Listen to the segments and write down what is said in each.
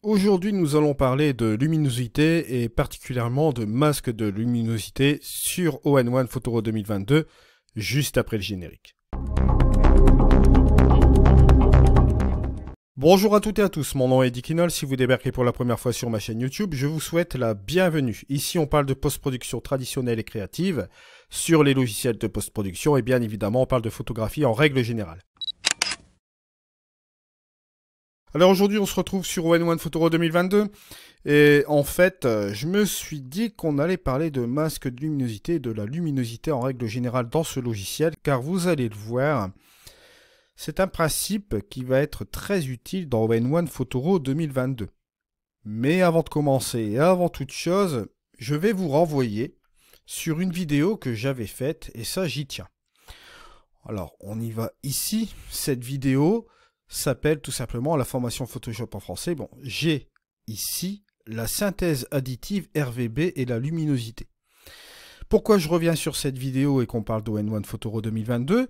Aujourd'hui, nous allons parler de luminosité et particulièrement de masque de luminosité sur All-in-One Photoro 2022, juste après le générique. Bonjour à toutes et à tous, mon nom est Dickinol. Si vous débarquez pour la première fois sur ma chaîne YouTube, je vous souhaite la bienvenue. Ici, on parle de post-production traditionnelle et créative sur les logiciels de post-production et bien évidemment, on parle de photographie en règle générale. Alors aujourd'hui, on se retrouve sur All-in-One Photoro 2022 et en fait, je me suis dit qu'on allait parler de masque de luminosité et de la luminosité en règle générale dans ce logiciel car vous allez le voir, c'est un principe qui va être très utile dans All-in-One Photoro 2022. Mais avant de commencer et avant toute chose, je vais vous renvoyer sur une vidéo que j'avais faite et ça j'y tiens. Alors on y va ici, cette vidéo s'appelle tout simplement la formation Photoshop en français. Bon, j'ai ici la synthèse additive RVB et la luminosité. Pourquoi je reviens sur cette vidéo et qu'on parle d'All-in-One Photoro 2022?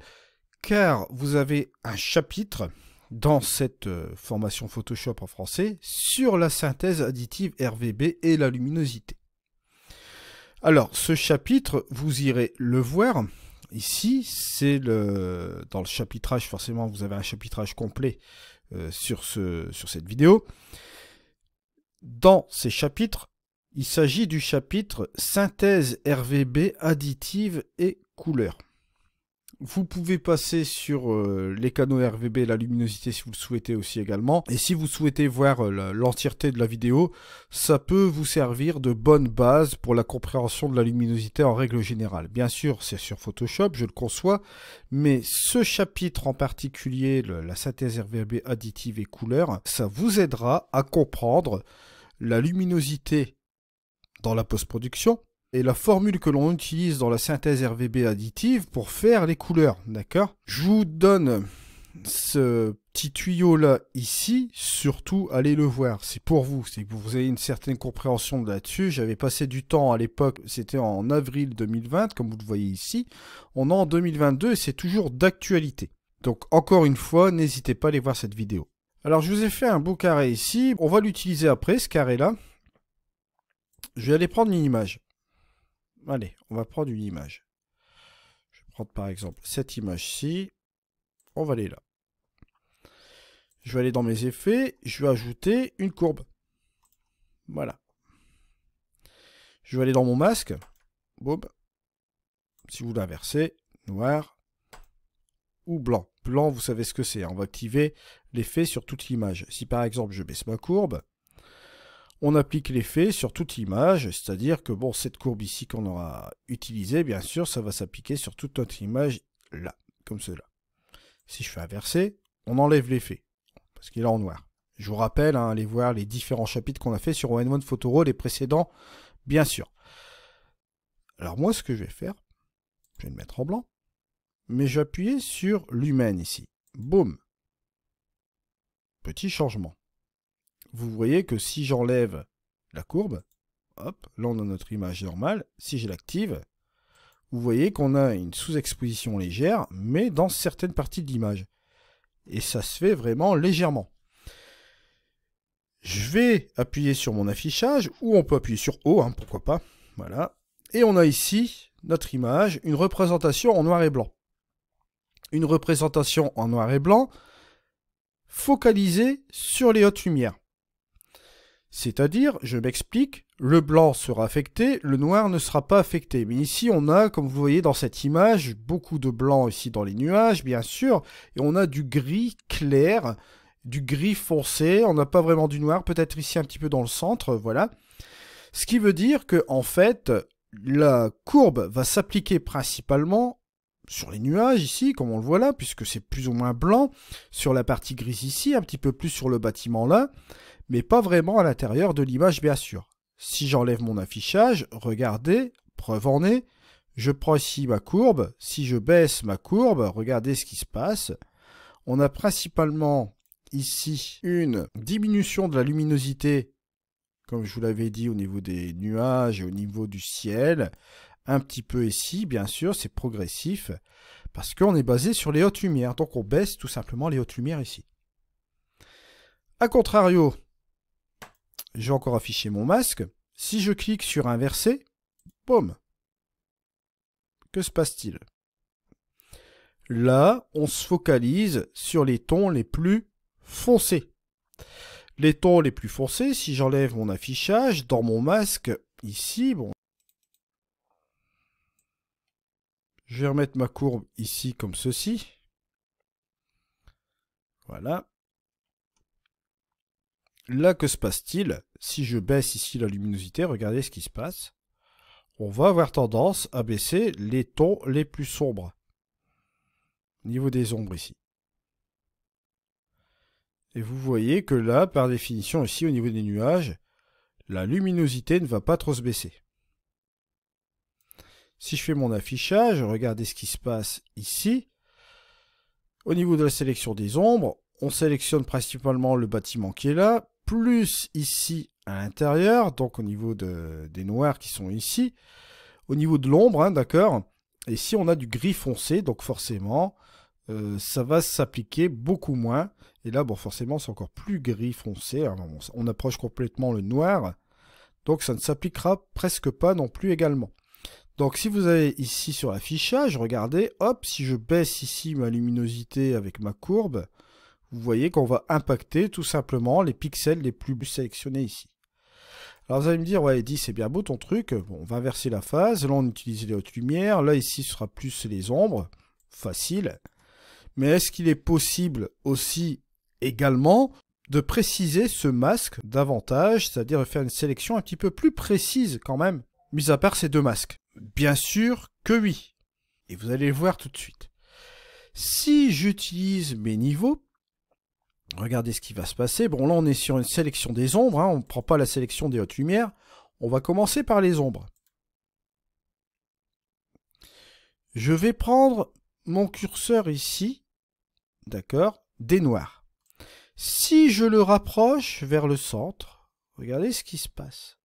Car vous avez un chapitre dans cette formation Photoshop en français sur la synthèse additive RVB et la luminosité. Alors, ce chapitre, vous irez le voir. Ici, c'est dans le chapitrage, forcément, vous avez un chapitrage complet sur cette vidéo. Dans ces chapitres, il s'agit du chapitre synthèse RVB additive et couleur. Vous pouvez passer sur les canaux RVB et la luminosité si vous le souhaitez aussi également. Et si vous souhaitez voir l'entièreté de la vidéo, ça peut vous servir de bonne base pour la compréhension de la luminosité en règle générale. Bien sûr, c'est sur Photoshop, je le conçois, mais ce chapitre en particulier, la synthèse RVB additive et couleur, ça vous aidera à comprendre la luminosité dans la post-production, et la formule que l'on utilise dans la synthèse RVB additive pour faire les couleurs, d'accord? Je vous donne ce petit tuyau-là ici, surtout allez le voir, c'est pour vous, c'est que vous ayez une certaine compréhension là-dessus. J'avais passé du temps à l'époque, c'était en avril 2020, comme vous le voyez ici. On est en 2022 et c'est toujours d'actualité. Donc encore une fois, n'hésitez pas à aller voir cette vidéo. Alors je vous ai fait un beau carré ici, on va l'utiliser après, ce carré-là. Je vais aller prendre une image. Allez, on va prendre une image. Je vais prendre par exemple cette image-ci. On va aller là. Je vais aller dans mes effets. Je vais ajouter une courbe. Voilà. Je vais aller dans mon masque. Boum. Si vous l'inversez, noir ou blanc. Blanc, vous savez ce que c'est. On va activer l'effet sur toute l'image. Si par exemple je baisse ma courbe, on applique l'effet sur toute l'image, c'est-à-dire que bon, cette courbe ici qu'on aura utilisée, bien sûr, ça va s'appliquer sur toute notre image là, comme cela. Si je fais inverser, on enlève l'effet, parce qu'il est en noir. Je vous rappelle, hein, allez voir les différents chapitres qu'on a fait sur All-in-One Photoro, les précédents, bien sûr. Alors moi, ce que je vais faire, je vais le mettre en blanc, mais je vais appuyer sur l'humaine ici. Boum. Petit changement. Vous voyez que si j'enlève la courbe, hop, là on a notre image normale. Si je l'active, vous voyez qu'on a une sous-exposition légère, mais dans certaines parties de l'image. Et ça se fait vraiment légèrement. Je vais appuyer sur mon affichage, ou on peut appuyer sur O, hein, pourquoi pas. Voilà. Et on a ici notre image, une représentation en noir et blanc. Une représentation en noir et blanc focalisée sur les hautes lumières. C'est-à-dire, je m'explique, le blanc sera affecté, le noir ne sera pas affecté. Mais ici, on a, comme vous voyez dans cette image, beaucoup de blanc ici dans les nuages, bien sûr. Et on a du gris clair, du gris foncé. On n'a pas vraiment du noir, peut-être ici un petit peu dans le centre, voilà. Ce qui veut dire que, en fait, la courbe va s'appliquer principalement sur les nuages ici, comme on le voit là, puisque c'est plus ou moins blanc. Sur la partie grise ici, un petit peu plus sur le bâtiment là. Mais pas vraiment à l'intérieur de l'image, bien sûr. Si j'enlève mon affichage, regardez, preuve en est, je prends ici ma courbe. Si je baisse ma courbe, regardez ce qui se passe. On a principalement ici une diminution de la luminosité, comme je vous l'avais dit, au niveau des nuages et au niveau du ciel. Un petit peu ici, bien sûr, c'est progressif, parce qu'on est basé sur les hautes lumières. Donc on baisse tout simplement les hautes lumières ici. A contrario, j'ai encore affiché mon masque. Si je clique sur inverser, boum, que se passe-t-il? Là, on se focalise sur les tons les plus foncés. Les tons les plus foncés, si j'enlève mon affichage, dans mon masque, ici, bon, je vais remettre ma courbe ici comme ceci. Voilà. Là, que se passe-t-il? Si je baisse ici la luminosité, regardez ce qui se passe. On va avoir tendance à baisser les tons les plus sombres. Au niveau des ombres ici. Et vous voyez que là, par définition, ici, au niveau des nuages, la luminosité ne va pas trop se baisser. Si je fais mon affichage, regardez ce qui se passe ici. Au niveau de la sélection des ombres, on sélectionne principalement le bâtiment qui est là, plus ici à l'intérieur, donc au niveau des noirs qui sont ici. Au niveau de l'ombre, hein, d'accord. Et ici, on a du gris foncé, donc forcément, ça va s'appliquer beaucoup moins. Et là, bon, forcément, c'est encore plus gris foncé. Alors, on approche complètement le noir. Donc, ça ne s'appliquera presque pas non plus également. Donc, si vous avez ici sur l'affichage, regardez, hop, si je baisse ici ma luminosité avec ma courbe, vous voyez qu'on va impacter tout simplement les pixels les plus sélectionnés ici. Alors, vous allez me dire, ouais, Eddy, c'est bien beau ton truc. Bon, on va inverser la phase. Là, on utilise les hautes lumières. Là, ici, ce sera plus les ombres. Facile. Mais est-ce qu'il est possible aussi également de préciser ce masque davantage, c'est-à-dire de faire une sélection un petit peu plus précise quand même, mis à part ces deux masques? Bien sûr que oui. Et vous allez le voir tout de suite. Si j'utilise mes niveaux, regardez ce qui va se passer. Bon, là, on est sur une sélection des ombres. Hein, on ne prend pas la sélection des hautes lumières. On va commencer par les ombres. Je vais prendre mon curseur ici, d'accord, des noirs. Si je le rapproche vers le centre, regardez ce qui se passe.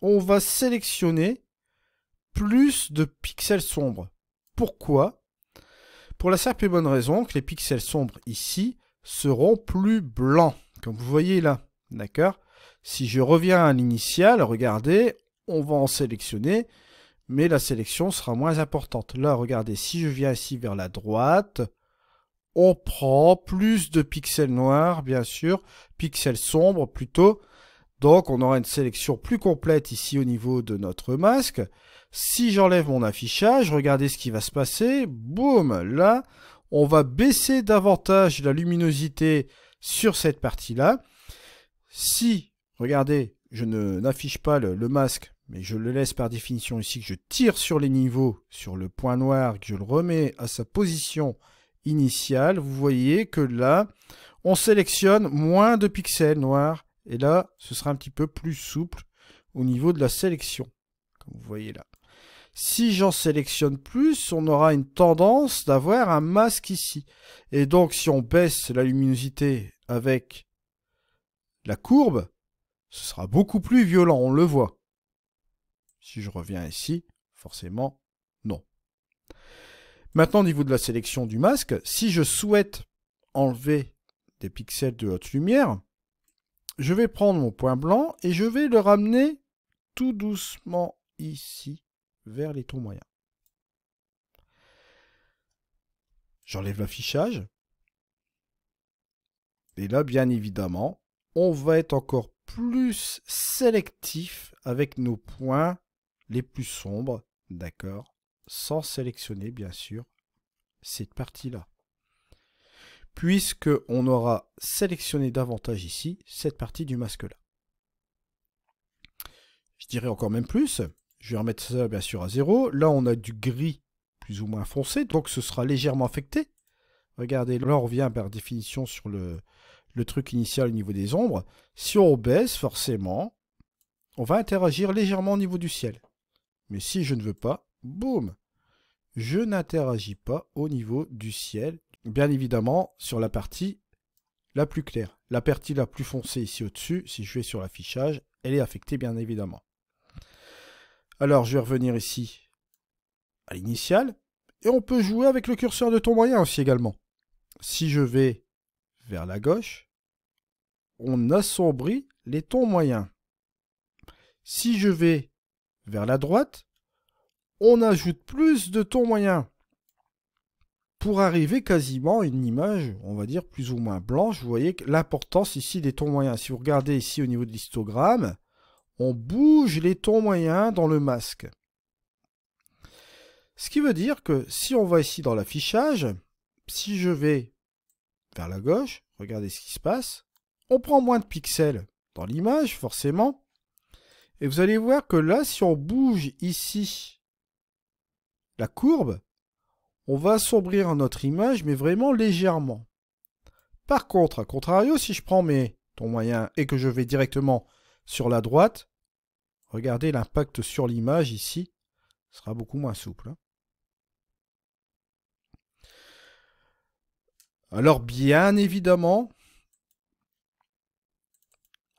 On va sélectionner plus de pixels sombres. Pourquoi? Pour la simple et bonne raison que les pixels sombres ici seront plus blancs, comme vous voyez là. D'accord? Si je reviens à l'initial, regardez, on va en sélectionner, mais la sélection sera moins importante. Là, regardez, si je viens ici vers la droite, on prend plus de pixels noirs, bien sûr, pixels sombres plutôt. Donc, on aura une sélection plus complète ici au niveau de notre masque. Si j'enlève mon affichage, regardez ce qui va se passer. Boum, là, on va baisser davantage la luminosité sur cette partie-là. Si, regardez, je n'affiche pas le masque, mais je le laisse par définition ici, que je tire sur les niveaux, sur le point noir, que je le remets à sa position initiale, vous voyez que là, on sélectionne moins de pixels noirs. Et là, ce sera un petit peu plus souple au niveau de la sélection, comme vous voyez là. Si j'en sélectionne plus, on aura une tendance d'avoir un masque ici. Et donc, si on baisse la luminosité avec la courbe, ce sera beaucoup plus violent, on le voit. Si je reviens ici, forcément, non. Maintenant, au niveau de la sélection du masque, si je souhaite enlever des pixels de haute lumière, je vais prendre mon point blanc et je vais le ramener tout doucement ici, vers les tons moyens. J'enlève l'affichage. Et là, bien évidemment, on va être encore plus sélectif avec nos points les plus sombres, d'accord, sans sélectionner, bien sûr, cette partie-là. Puisqu'on aura sélectionné davantage ici, cette partie du masque-là. Je dirais encore même plus, je vais remettre ça bien sûr à 0. Là, on a du gris plus ou moins foncé, donc ce sera légèrement affecté. Regardez, là, on revient par définition sur le truc initial au niveau des ombres. Si on baisse, forcément, on va interagir légèrement au niveau du ciel. Mais si je ne veux pas, boum, je n'interagis pas au niveau du ciel. Bien évidemment, sur la partie la plus claire. La partie la plus foncée ici au-dessus, si je vais sur l'affichage, elle est affectée bien évidemment. Alors, je vais revenir ici à l'initial. Et on peut jouer avec le curseur de ton moyen aussi également. Si je vais vers la gauche, on assombrit les tons moyens. Si je vais vers la droite, on ajoute plus de tons moyens pour arriver quasiment à une image, on va dire, plus ou moins blanche. Vous voyez l'importance ici des tons moyens. Si vous regardez ici au niveau de l'histogramme, on bouge les tons moyens dans le masque. Ce qui veut dire que si on va ici dans l'affichage, si je vais vers la gauche, regardez ce qui se passe, on prend moins de pixels dans l'image, forcément. Et vous allez voir que là, si on bouge ici la courbe, on va assombrir notre image, mais vraiment légèrement. Par contre, à contrario, si je prends mes tons moyens et que je vais directement sur la droite, regardez l'impact sur l'image ici, sera beaucoup moins souple. Alors, bien évidemment,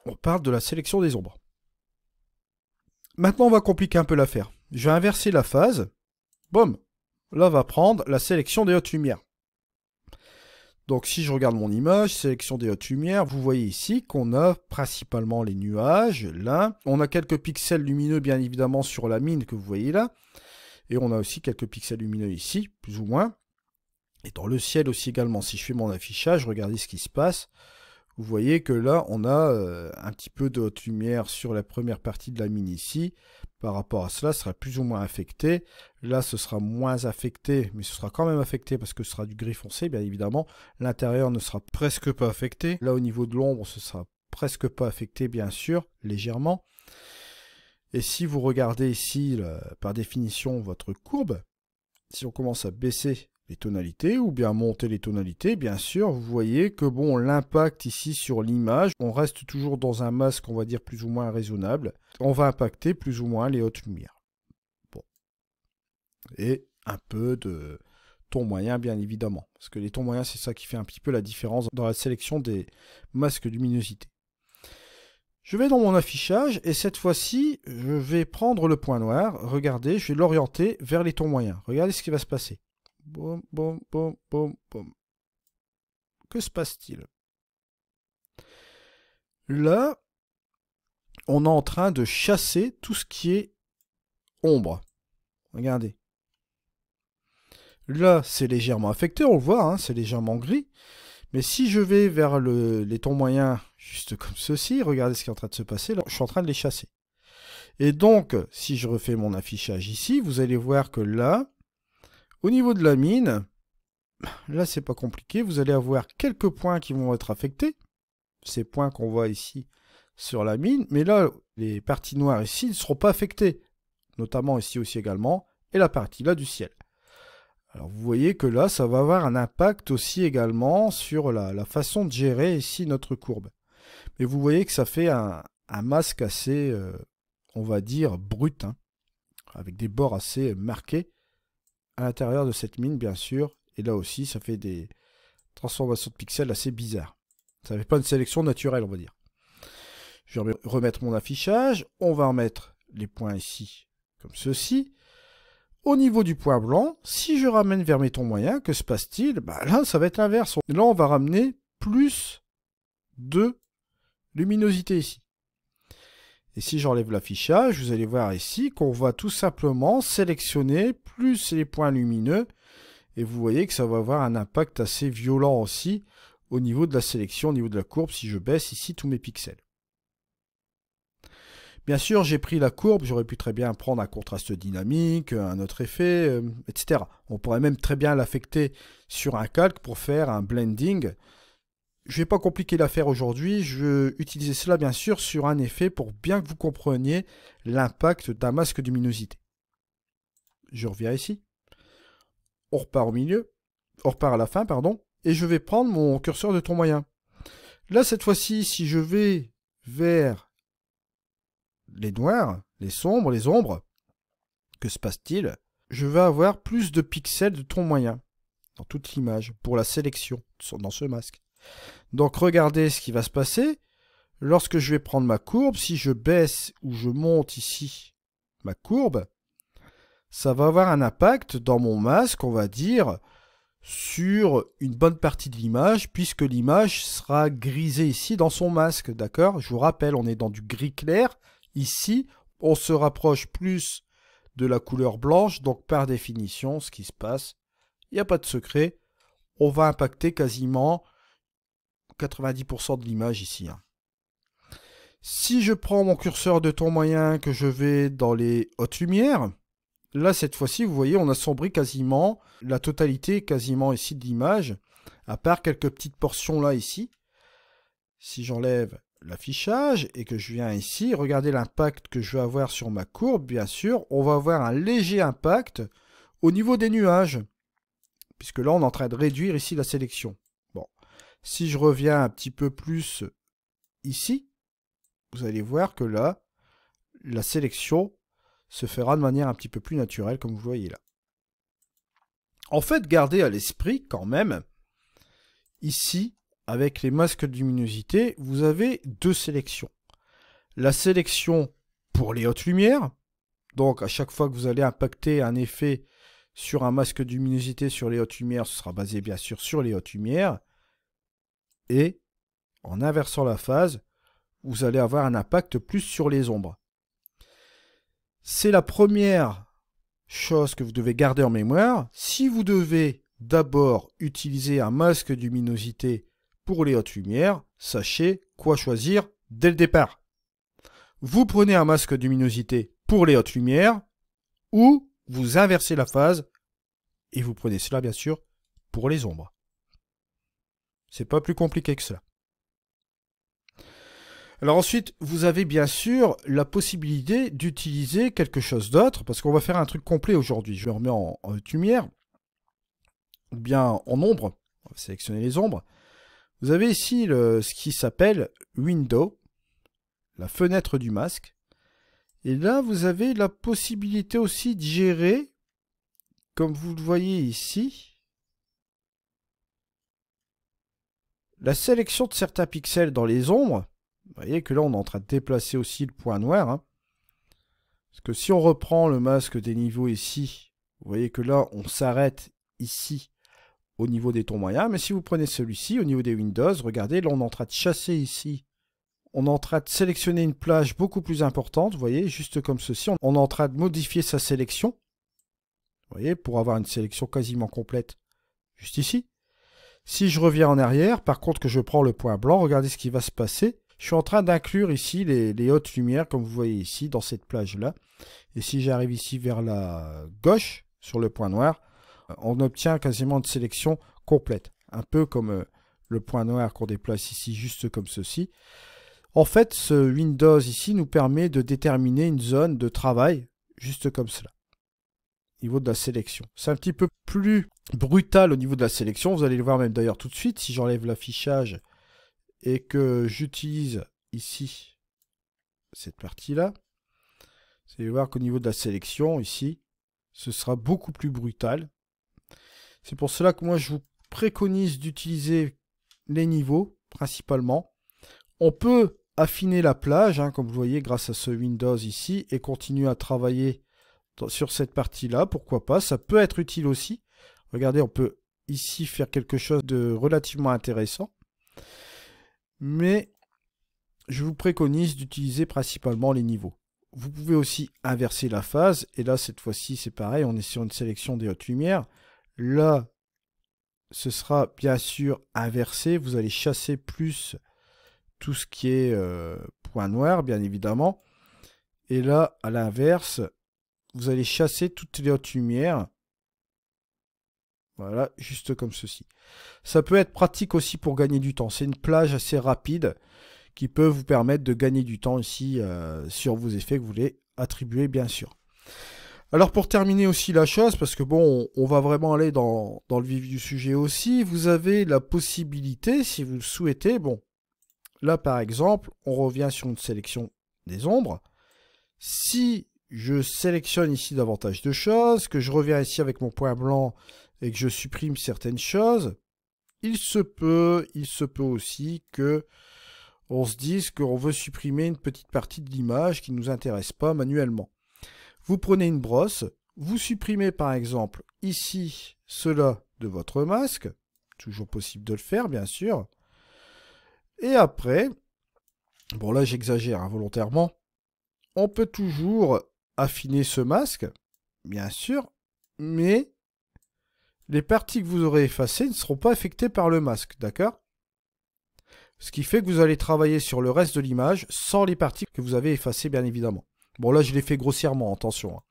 on parle de la sélection des ombres. Maintenant, on va compliquer un peu l'affaire. Je vais inverser la phase. Boum. Là, on va prendre la sélection des hautes lumières. Donc, si je regarde mon image, sélection des hautes lumières, vous voyez ici qu'on a principalement les nuages, là. On a quelques pixels lumineux, bien évidemment, sur la mine que vous voyez là. Et on a aussi quelques pixels lumineux ici, plus ou moins. Et dans le ciel aussi également, si je fais mon affichage, regardez ce qui se passe. Vous voyez que là, on a un petit peu de haute lumière sur la première partie de la mine ici. Par rapport à cela, ce sera plus ou moins affecté. Là, ce sera moins affecté, mais ce sera quand même affecté parce que ce sera du gris foncé, bien évidemment. L'intérieur ne sera presque pas affecté. Là, au niveau de l'ombre, ce sera presque pas affecté, bien sûr, légèrement. Et si vous regardez ici, là, par définition, votre courbe, si on commence à baisser les tonalités ou bien monter les tonalités, bien sûr, vous voyez que bon, l'impact ici sur l'image, on reste toujours dans un masque, on va dire, plus ou moins raisonnable. On va impacter plus ou moins les hautes lumières. Bon. Et un peu de ton moyen, bien évidemment. Parce que les tons moyens, c'est ça qui fait un petit peu la différence dans la sélection des masques luminosité. Je vais dans mon affichage et cette fois-ci, je vais prendre le point noir. Regardez, je vais l'orienter vers les tons moyens. Regardez ce qui va se passer. Boum, boum, boum, boum, boum. Que se passe-t-il? Là, on est en train de chasser tout ce qui est ombre. Regardez. Là, c'est légèrement affecté, on le voit, hein, c'est légèrement gris. Mais si je vais vers les tons moyens, juste comme ceci, regardez ce qui est en train de se passer, là, je suis en train de les chasser. Et donc, si je refais mon affichage ici, vous allez voir que là, au niveau de la mine, là c'est pas compliqué, vous allez avoir quelques points qui vont être affectés. Ces points qu'on voit ici sur la mine, mais là, les parties noires ici ne seront pas affectées. Notamment ici aussi également, et la partie là du ciel. Alors vous voyez que là, ça va avoir un impact aussi également sur la façon de gérer ici notre courbe. Mais vous voyez que ça fait un masque assez, on va dire, brut, hein, avec des bords assez marqués à l'intérieur de cette mine, bien sûr. Et là aussi, ça fait des transformations de pixels assez bizarres. Ça ne fait pas une sélection naturelle, on va dire. Je vais remettre mon affichage. On va remettre les points ici, comme ceci. Au niveau du point blanc, si je ramène vers mes tons moyens, que se passe-t-il? Bah là, ça va être l'inverse. Là, on va ramener plus de luminosité ici. Et si j'enlève l'affichage, vous allez voir ici qu'on va tout simplement sélectionner plus les points lumineux. Et vous voyez que ça va avoir un impact assez violent aussi au niveau de la sélection, au niveau de la courbe, si je baisse ici tous mes pixels. Bien sûr, j'ai pris la courbe, j'aurais pu très bien prendre un contraste dynamique, un autre effet, etc. On pourrait même très bien l'affecter sur un calque pour faire un blending. Je ne vais pas compliquer l'affaire aujourd'hui, je vais utiliser cela bien sûr sur un effet pour bien que vous compreniez l'impact d'un masque de luminosité. Je reviens ici, on repart au milieu, on repart à la fin, pardon, et je vais prendre mon curseur de ton moyen. Là, cette fois-ci, si je vais vers les noirs, les sombres, les ombres, que se passe-t-il? Je vais avoir plus de pixels de ton moyen dans toute l'image pour la sélection dans ce masque. Donc regardez ce qui va se passer. Lorsque je vais prendre ma courbe, si je baisse ou je monte ici ma courbe, ça va avoir un impact dans mon masque, on va dire, sur une bonne partie de l'image, puisque l'image sera grisée ici dans son masque, d'accord? Je vous rappelle, on est dans du gris clair. Ici, on se rapproche plus de la couleur blanche, donc par définition, ce qui se passe, il n'y a pas de secret, on va impacter quasiment 90% de l'image ici. Si je prends mon curseur de ton moyen, que je vais dans les hautes lumières, là, cette fois-ci, vous voyez, on assombrit quasiment la totalité, quasiment ici de l'image, à part quelques petites portions là, ici. Si j'enlève l'affichage et que je viens ici, regardez l'impact que je vais avoir sur ma courbe, bien sûr, on va avoir un léger impact au niveau des nuages, puisque là, on est en train de réduire ici la sélection. Bon, si je reviens un petit peu plus ici, vous allez voir que là, la sélection se fera de manière un petit peu plus naturelle, comme vous voyez là. En fait, gardez à l'esprit quand même, ici, avec les masques de luminosité, vous avez deux sélections. La sélection pour les hautes lumières, donc à chaque fois que vous allez impacter un effet sur un masque de luminosité sur les hautes lumières, ce sera basé bien sûr sur les hautes lumières. Et en inversant la phase, vous allez avoir un impact plus sur les ombres. C'est la première chose que vous devez garder en mémoire. Si vous devez d'abord utiliser un masque de luminosité pour les hautes lumières, sachez quoi choisir dès le départ. Vous prenez un masque de luminosité pour les hautes lumières ou vous inversez la phase et vous prenez cela bien sûr pour les ombres. C'est pas plus compliqué que cela. Alors ensuite, vous avez bien sûr la possibilité d'utiliser quelque chose d'autre, parce qu'on va faire un truc complet aujourd'hui. Je le remets en haute lumière, ou bien en ombre. On va sélectionner les ombres. Vous avez ici ce qui s'appelle Window, la fenêtre du masque. Et là, vous avez la possibilité aussi de gérer, comme vous le voyez ici, la sélection de certains pixels dans les ombres. Vous voyez que là, on est en train de déplacer aussi le point noir. Hein. Parce que si on reprend le masque des niveaux ici, vous voyez que là, on s'arrête ici au niveau des tons moyens. Mais si vous prenez celui-ci, au niveau des Windows, regardez, là, on est en train de chasser ici. On est en train de sélectionner une plage beaucoup plus importante, vous voyez, juste comme ceci. On est en train de modifier sa sélection. Vous voyez, pour avoir une sélection quasiment complète, juste ici. Si je reviens en arrière, par contre que je prends le point blanc, regardez ce qui va se passer. Je suis en train d'inclure ici les hautes lumières, comme vous voyez ici, dans cette plage-là. Et si j'arrive ici vers la gauche, sur le point noir, on obtient quasiment une sélection complète. Un peu comme le point noir qu'on déplace ici, juste comme ceci. En fait, ce Windows ici nous permet de déterminer une zone de travail, juste comme cela, au niveau de la sélection. C'est un petit peu plus brutal au niveau de la sélection. Vous allez le voir même d'ailleurs tout de suite, si j'enlève l'affichage et que j'utilise ici cette partie-là, vous allez voir qu'au niveau de la sélection, ici, ce sera beaucoup plus brutal. C'est pour cela que moi, je vous préconise d'utiliser les niveaux, principalement. On peut affiner la plage, hein, comme vous voyez, grâce à ce Windows ici, et continuer à travailler sur cette partie-là, pourquoi pas. Ça peut être utile aussi. Regardez, on peut ici faire quelque chose de relativement intéressant. Mais je vous préconise d'utiliser principalement les niveaux. Vous pouvez aussi inverser la phase. Et là, cette fois-ci, c'est pareil. On est sur une sélection des hautes lumières. Là, ce sera bien sûr inversé. Vous allez chasser plus tout ce qui est point noir, bien évidemment. Et là, à l'inverse, vous allez chasser toutes les hautes lumières. Voilà, juste comme ceci. Ça peut être pratique aussi pour gagner du temps. C'est une plage assez rapide qui peut vous permettre de gagner du temps ici sur vos effets que vous voulez attribuer, bien sûr. Alors pour terminer aussi la chose, parce que bon, on va vraiment aller dans le vif du sujet aussi, vous avez la possibilité, si vous le souhaitez, bon, là par exemple, on revient sur une sélection des ombres. Si je sélectionne ici davantage de choses, que je reviens ici avec mon point blanc et que je supprime certaines choses, il se peut aussi que on se dise qu'on veut supprimer une petite partie de l'image qui ne nous intéresse pas manuellement. Vous prenez une brosse, vous supprimez par exemple ici cela de votre masque. Toujours possible de le faire, bien sûr. Et après, bon là j'exagère hein, volontairement, on peut toujours affiner ce masque, bien sûr, mais les parties que vous aurez effacées ne seront pas affectées par le masque, d'accord? Ce qui fait que vous allez travailler sur le reste de l'image sans les parties que vous avez effacées, bien évidemment. Bon, là, je l'ai fait grossièrement, attention. Hein.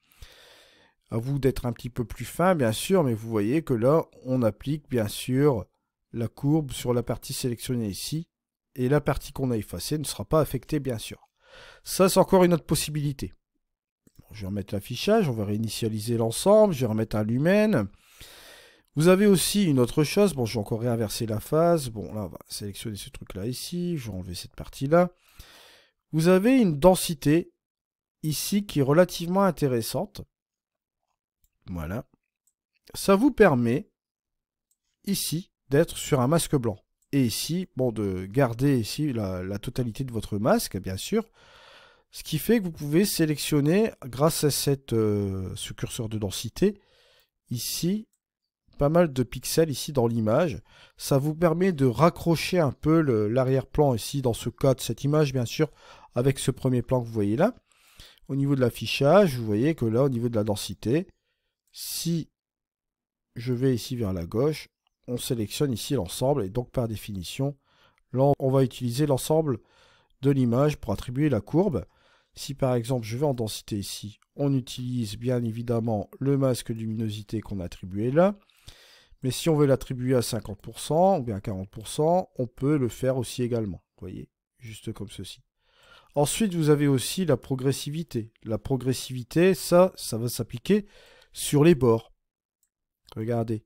À vous d'être un petit peu plus fin, bien sûr, mais vous voyez que là, on applique, bien sûr, la courbe sur la partie sélectionnée ici, et la partie qu'on a effacée ne sera pas affectée, bien sûr. Ça, c'est encore une autre possibilité. Bon, je vais remettre l'affichage, on va réinitialiser l'ensemble, je vais remettre un lumen. Vous avez aussi une autre chose, bon je vais encore réinverser la phase, bon là on va sélectionner ce truc là ici, je vais enlever cette partie là. Vous avez une densité ici qui est relativement intéressante, voilà. Ça vous permet ici d'être sur un masque blanc, et ici, bon de garder ici la totalité de votre masque bien sûr, ce qui fait que vous pouvez sélectionner grâce à ce curseur de densité, ici, pas mal de pixels ici dans l'image. Ça vous permet de raccrocher un peu l'arrière-plan ici, dans ce cas de cette image, bien sûr, avec ce premier plan que vous voyez là. Au niveau de l'affichage, vous voyez que là, au niveau de la densité, si je vais ici vers la gauche, on sélectionne ici l'ensemble, et donc par définition, là, on va utiliser l'ensemble de l'image pour attribuer la courbe. Si par exemple, je vais en densité ici, on utilise bien évidemment le masque de luminosité qu'on a attribué là. Mais si on veut l'attribuer à 50% ou bien à 40%, on peut le faire aussi également. Vous voyez, juste comme ceci. Ensuite, vous avez aussi la progressivité. La progressivité, ça va s'appliquer sur les bords. Regardez.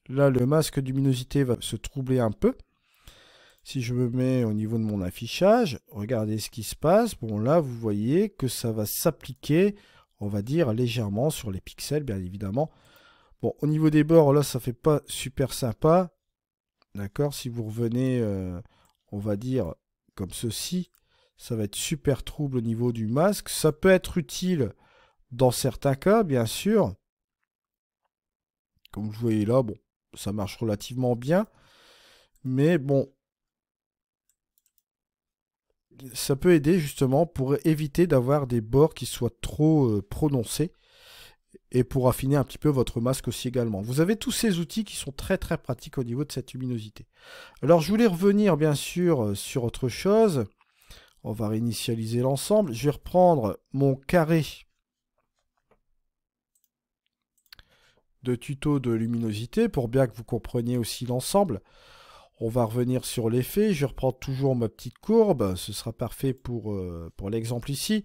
Là, le masque de luminosité va se troubler un peu. Si je me mets au niveau de mon affichage, regardez ce qui se passe. Bon, là, vous voyez que ça va s'appliquer, on va dire, légèrement sur les pixels, bien évidemment. Bon, au niveau des bords, là, ça fait pas super sympa. D'accord? Si vous revenez, on va dire, comme ceci, ça va être super trouble au niveau du masque. Ça peut être utile dans certains cas, bien sûr. Comme vous voyez là, bon, ça marche relativement bien. Mais bon, ça peut aider justement pour éviter d'avoir des bords qui soient trop prononcés. Et pour affiner un petit peu votre masque aussi également. Vous avez tous ces outils qui sont très très pratiques au niveau de cette luminosité. Alors je voulais revenir bien sûr sur autre chose. On va réinitialiser l'ensemble. Je vais reprendre mon carré de tuto de luminosité pour bien que vous compreniez aussi l'ensemble. On va revenir sur l'effet. Je reprends toujours ma petite courbe. Ce sera parfait pour l'exemple ici.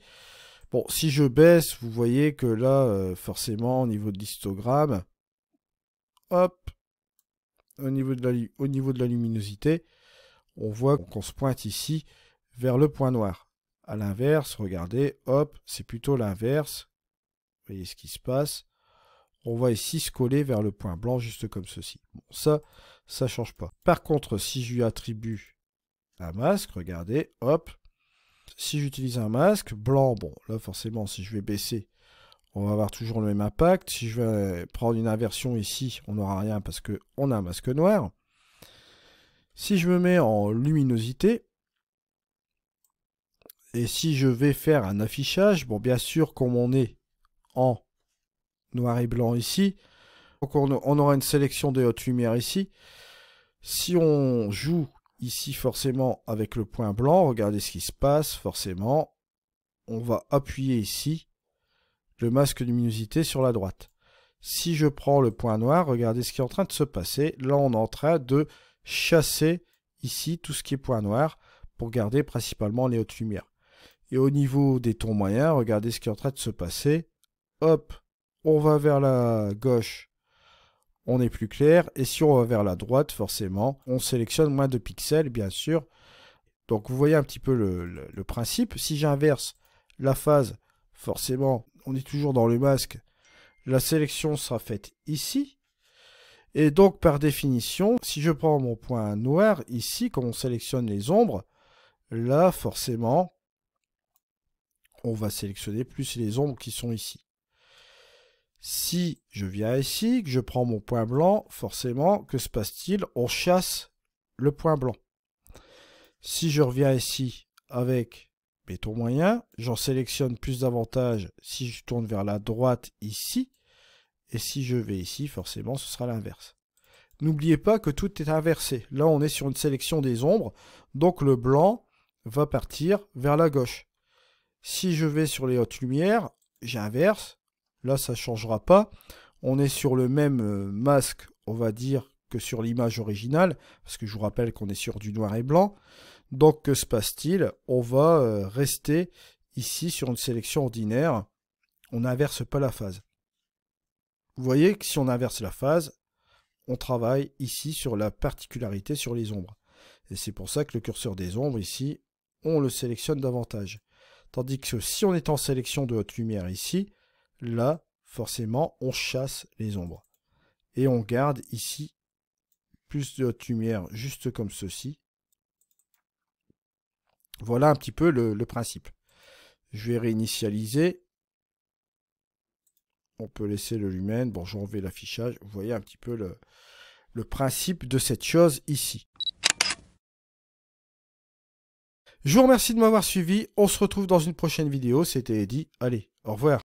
Bon, si je baisse, vous voyez que là, forcément, au niveau de l'histogramme, hop, au niveau de la luminosité, on voit qu'on se pointe ici vers le point noir. À l'inverse, regardez, hop, c'est plutôt l'inverse. Vous voyez ce qui se passe. On va ici se coller vers le point blanc, juste comme ceci. Bon, ça ne change pas. Par contre, si je lui attribue un masque, regardez, hop, si j'utilise un masque blanc, bon, là forcément, si je vais baisser, on va avoir toujours le même impact. Si je vais prendre une inversion ici, on n'aura rien parce qu'on a un masque noir. Si je me mets en luminosité, et si je vais faire un affichage, bon, bien sûr, comme on est en noir et blanc ici, donc on aura une sélection des hautes lumières ici. Si on joue ici forcément avec le point blanc, regardez ce qui se passe, forcément, on va appuyer ici le masque luminosité sur la droite. Si je prends le point noir, regardez ce qui est en train de se passer. Là, on est en train de chasser ici tout ce qui est point noir pour garder principalement les hautes lumières. Et au niveau des tons moyens, regardez ce qui est en train de se passer. Hop, on va vers la gauche, on est plus clair. Et si on va vers la droite, forcément, on sélectionne moins de pixels, bien sûr. Donc, vous voyez un petit peu le principe. Si j'inverse la phase, forcément, on est toujours dans le masque. La sélection sera faite ici. Et donc, par définition, si je prends mon point noir ici, comme on sélectionne les ombres, là, forcément, on va sélectionner plus les ombres qui sont ici. Si je viens ici, que je prends mon point blanc, forcément, que se passe-t-il? On chasse le point blanc. Si je reviens ici avec mes taux moyens, j'en sélectionne plus davantage si je tourne vers la droite ici. Et si je vais ici, forcément, ce sera l'inverse. N'oubliez pas que tout est inversé. Là, on est sur une sélection des ombres. Donc, le blanc va partir vers la gauche. Si je vais sur les hautes lumières, j'inverse. Là, ça ne changera pas. On est sur le même masque, on va dire, que sur l'image originale. Parce que je vous rappelle qu'on est sur du noir et blanc. Donc, que se passe-t-il? On va rester ici sur une sélection ordinaire. On n'inverse pas la phase. Vous voyez que si on inverse la phase, on travaille ici sur la particularité sur les ombres. Et c'est pour ça que le curseur des ombres, ici, on le sélectionne davantage. Tandis que si on est en sélection de haute lumière ici, là, forcément, on chasse les ombres. Et on garde ici plus de haute lumière, juste comme ceci. Voilà un petit peu le principe. Je vais réinitialiser. On peut laisser le lumen. Bon, j'ai enlevé l'affichage. Vous voyez un petit peu le principe de cette chose ici. Je vous remercie de m'avoir suivi. On se retrouve dans une prochaine vidéo. C'était Eddy. Allez, au revoir.